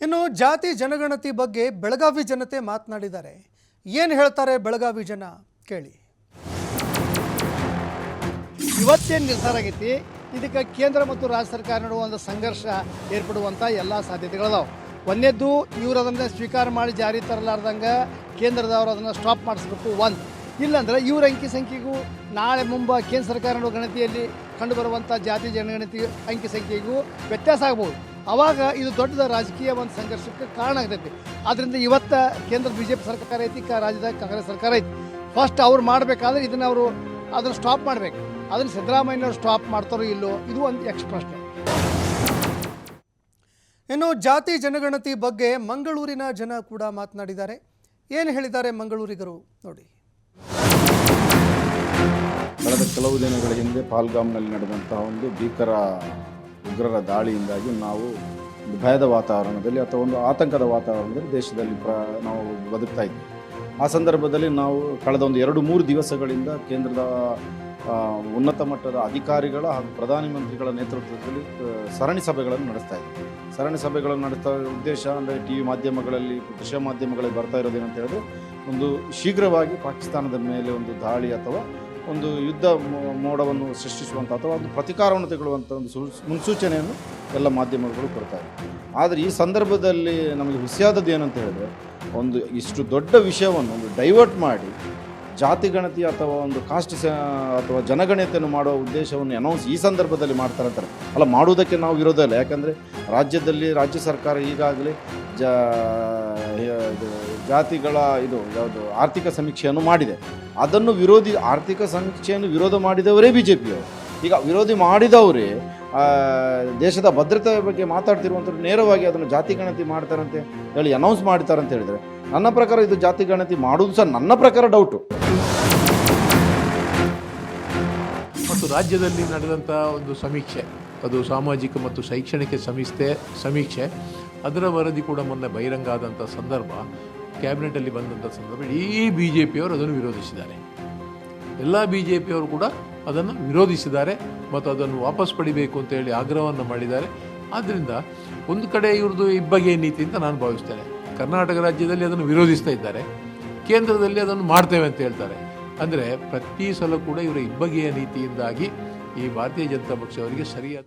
ಇನ್ನು ಜಾತಿ ಜನಗಣತಿ ಬಗ್ಗೆ ಬೆಳಗಾವಿ ಜನತೆ ಮಾತನಾಡಿದ್ದಾರೆ. ಏನು ಹೇಳ್ತಾರೆ ಬೆಳಗಾವಿ ಜನ ಕೇಳಿ. ಇವತ್ತೇನು ನಿರ್ಧಾರ ಆಗೈತಿ, ಇದಕ್ಕೆ ಕೇಂದ್ರ ಮತ್ತು ರಾಜ್ಯ ಸರ್ಕಾರ ನಡುವ ಒಂದು ಸಂಘರ್ಷ ಏರ್ಪಡುವಂಥ ಎಲ್ಲ ಸಾಧ್ಯತೆಗಳಿದಾವೆ. ಒಂದೇದ್ದು ಇವರು ಅದನ್ನು ಸ್ವೀಕಾರ ಮಾಡಿ ಜಾರಿ ತರಲಾರ್ದಂಗೆ ಕೇಂದ್ರದವರು ಅದನ್ನು ಸ್ಟಾಪ್ ಮಾಡಿಸ್ಬೇಕು. ಒಂದು ಇಲ್ಲಾಂದ್ರೆ ಇವ್ರ ಅಂಕಿ ಸಂಖ್ಯೆಗೂ ನಾಳೆ ಕೇಂದ್ರ ಸರ್ಕಾರ ನಡುವ ಗಣತಿಯಲ್ಲಿ ಕಂಡುಬರುವಂಥ ಜಾತಿ ಜನಗಣತಿ ಅಂಕಿ ಸಂಖ್ಯೆಗೂ ವ್ಯತ್ಯಾಸ ಆಗ್ಬೋದು. ಆವಾಗ ಇದು ದೊಡ್ಡ ರಾಜಕೀಯ ಒಂದು ಸಂಘರ್ಷಕ್ಕೆ ಕಾರಣ ಆಗ್ತೈತಿ. ಆದ್ದರಿಂದ ಇವತ್ತು ಕೇಂದ್ರ BJP ಸರ್ಕಾರ ಐತಿ, ರಾಜ್ಯದ ಕಾಂಗ್ರೆಸ್ ಸರ್ಕಾರ ಐತಿ. ಫಸ್ಟ್ ಅವ್ರು ಮಾಡಬೇಕಾದ್ರೆ ಅದನ್ನು ಸ್ಟಾಪ್ ಮಾಡಬೇಕು. ಅದನ್ನು ಸಿದ್ದರಾಮಯ್ಯನವ್ರು ಸ್ಟಾಪ್ ಮಾಡ್ತಾರೋ ಇಲ್ಲೋ ಇದು ಒಂದು ಪ್ರಶ್ನೆ. ಇನ್ನು ಜಾತಿ ಜನಗಣತಿ ಬಗ್ಗೆ ಮಂಗಳೂರಿನ ಜನ ಕೂಡ ಮಾತನಾಡಿದ್ದಾರೆ. ಏನು ಹೇಳಿದ್ದಾರೆ ಮಂಗಳೂರಿಗರು ನೋಡಿ. ಕಳೆದ ಕೆಲವು ದಿನಗಳ ಹಿಂದೆ ಪಾಲ್ಗಾಮ್ನಲ್ಲಿ ನಡೆದಂತಹ ಒಂದು ಭೀಕರ ಉಗ್ರರ ದಾಳಿಯಿಂದಾಗಿ ನಾವು ಒಂದು ಭಯದ ವಾತಾವರಣದಲ್ಲಿ ಅಥವಾ ಒಂದು ಆತಂಕದ ವಾತಾವರಣದಲ್ಲಿ ದೇಶದಲ್ಲಿ ನಾವು ಬದುಕ್ತಾ ಇದ್ವಿ. ಆ ಸಂದರ್ಭದಲ್ಲಿ ನಾವು ಕಳೆದ ಒಂದು 2-3 ದಿವಸಗಳಿಂದ ಕೇಂದ್ರದ ಉನ್ನತ ಮಟ್ಟದ ಅಧಿಕಾರಿಗಳ ಹಾಗೂ ಪ್ರಧಾನಮಂತ್ರಿಗಳ ನೇತೃತ್ವದಲ್ಲಿ ಸರಣಿ ಸಭೆಗಳನ್ನು ನಡೆಸ್ತಾ ಇದ್ದೀವಿ. ಸರಣಿ ಸಭೆಗಳನ್ನು ನಡೆಸ್ತಾ ಉದ್ದೇಶ ಅಂದರೆ TV ಮಾಧ್ಯಮಗಳಲ್ಲಿ, ದೃಶ್ಯ ಮಾಧ್ಯಮಗಳಲ್ಲಿ ಬರ್ತಾ ಇರೋದೇನಂತ ಹೇಳಿದ್ರೆ, ಒಂದು ಶೀಘ್ರವಾಗಿ ಪಾಕಿಸ್ತಾನದ ಮೇಲೆ ಒಂದು ದಾಳಿ ಅಥವಾ ಒಂದು ಯುದ್ಧ ಮೋಡವನ್ನು ಸೃಷ್ಟಿಸುವಂಥ ಅಥವಾ ಒಂದು ಪ್ರತಿಕಾರವನ್ನು ತೆಗೊಳ್ಳುವಂಥ ಒಂದು ಮುನ್ಸೂಚನೆಯನ್ನು ಎಲ್ಲ ಮಾಧ್ಯಮಗಳು ಕೊಡ್ತಾರೆ. ಆದರೆ ಈ ಸಂದರ್ಭದಲ್ಲಿ ನಮಗೆ ಹುಸಿಯಾದದ್ದು ಏನಂತ ಹೇಳಿದ್ರೆ, ಒಂದು ಇಷ್ಟು ದೊಡ್ಡ ವಿಷಯವನ್ನು ಒಂದು ಡೈವರ್ಟ್ ಮಾಡಿ ಜಾತಿ ಗಣತಿ ಅಥವಾ ಒಂದು ಕಾಸ್ಟ್ ಅಥವಾ ಜನಗಣತಿಯನ್ನು ಮಾಡುವ ಉದ್ದೇಶವನ್ನು ಅನೌನ್ಸ್ ಈ ಸಂದರ್ಭದಲ್ಲಿ ಮಾಡ್ತಾರಂತಾರೆ. ಅಲ್ಲ, ಮಾಡುವುದಕ್ಕೆ ನಾವು ವಿರೋಧ ಇಲ್ಲ. ಯಾಕಂದರೆ ರಾಜ್ಯ ಸರ್ಕಾರ ಈಗಾಗಲೇ ಜಾತಿಗಳ ಯಾವುದು ಆರ್ಥಿಕ ಸಮೀಕ್ಷೆಯನ್ನು ಮಾಡಿದೆ. ಅದನ್ನು ಆರ್ಥಿಕ ಸಮೀಕ್ಷೆಯನ್ನು ವಿರೋಧ ಮಾಡಿದವರೇ BJP ಅವರು. ಈಗ ವಿರೋಧಿ ಮಾಡಿದವರೇ ದೇಶದ ಭದ್ರತೆ ಬಗ್ಗೆ ಮಾತಾಡ್ತಿರುವಂಥವ್ರು ನೇರವಾಗಿ ಅದನ್ನು ಜಾತಿ ಗಣತಿ ಮಾಡ್ತಾರಂತೆ ಹೇಳಿ ಅನೌನ್ಸ್ ಮಾಡ್ತಾರಂತ ಹೇಳಿದರೆ, ನನ್ನ ಪ್ರಕಾರ ಇದು ಜಾತಿ ಗಣತಿ ಮಾಡುವುದು ಸಹ ನನ್ನ ಪ್ರಕಾರ ಡೌಟು. ಮತ್ತು ರಾಜ್ಯದಲ್ಲಿ ನಡೆದಂಥ ಒಂದು ಸಮೀಕ್ಷೆ, ಅದು ಸಾಮಾಜಿಕ ಮತ್ತು ಶೈಕ್ಷಣಿಕ ಸಮೀಕ್ಷೆ, ಅದರ ವರದಿ ಕೂಡ ಮೊನ್ನೆ ಬಹಿರಂಗ ಆದಂಥ ಸಂದರ್ಭ, ಕ್ಯಾಬಿನೆಟಲ್ಲಿ ಬಂದಂಥ ಸಂದರ್ಭ ಇಡೀ BJPಯವರು ಅದನ್ನು ವಿರೋಧಿಸಿದ್ದಾರೆ. ಎಲ್ಲ BJPಯವರು ಕೂಡ ಅದನ್ನು ವಿರೋಧಿಸಿದ್ದಾರೆ ಮತ್ತು ಅದನ್ನು ವಾಪಸ್ ಪಡಿಬೇಕು ಅಂತೇಳಿ ಆಗ್ರಹವನ್ನು ಮಾಡಿದ್ದಾರೆ. ಆದ್ದರಿಂದ ಒಂದು ಕಡೆ ಇವ್ರದ್ದು ಇಬ್ಬಗೆಯ ನೀತಿ ಅಂತ ನಾನು ಭಾವಿಸ್ತೇನೆ. ಕರ್ನಾಟಕ ರಾಜ್ಯದಲ್ಲಿ ಅದನ್ನು ವಿರೋಧಿಸ್ತಾ ಇದ್ದಾರೆ, ಕೇಂದ್ರದಲ್ಲಿ ಅದನ್ನು ಮಾಡ್ತೇವೆ ಅಂತ ಹೇಳ್ತಾರೆ. ಅಂದರೆ ಪ್ರತಿ ಸಲ ಕೂಡ ಇವರ ಇಬ್ಬಗೆಯ ನೀತಿಯಿಂದಾಗಿ ಈ ಭಾರತೀಯ ಜನತಾ ಪಕ್ಷ ಅವರಿಗೆ ಸರಿಯಾದ